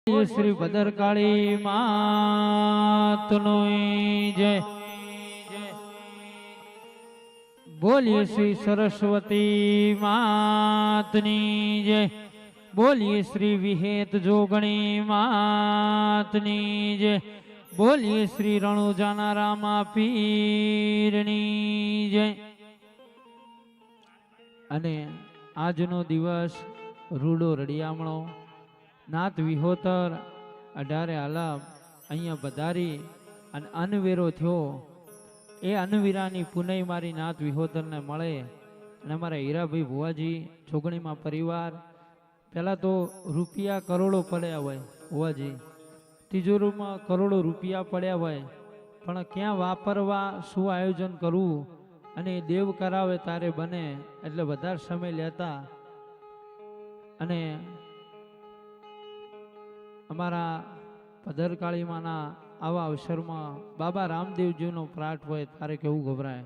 શ્રી ભદ્રકાળી માતનો જય। બોલીએ શ્રી સરસ્વતી માતની જય। બોલીએ શ્રી વિહેત જોગણી માતની જય। બોલીએ શ્રી રણુજાના રામા પીરની જય। અને આજનો દિવસ રૂડો રડિયામણો નાથ વિહોતર 18 આલાપ અહીંયા પધારી અને અનવેરો થયો। એ અનવીરાની પુનઈ મારી નાથ વિહોતરને મળે અને અમારા હીરાભાઈ ભુવાજી જોગણીમાં પરિવાર પહેલાં તો રૂપિયા કરોડો પડ્યા હોય ભુવાજી, તિજોરીમાં કરોડો રૂપિયા પડ્યા હોય, પણ ક્યાં વાપરવા, શું આયોજન કરવું, અને દેવ કરાવે તારે બને એટલે વધારે સમય લેતા। અને અમારા ભદ્રકાળીમાંના આવા અવસરમાં બાબા રામદેવજીનો પાઠ હોય તારે કેવું ગભરાય।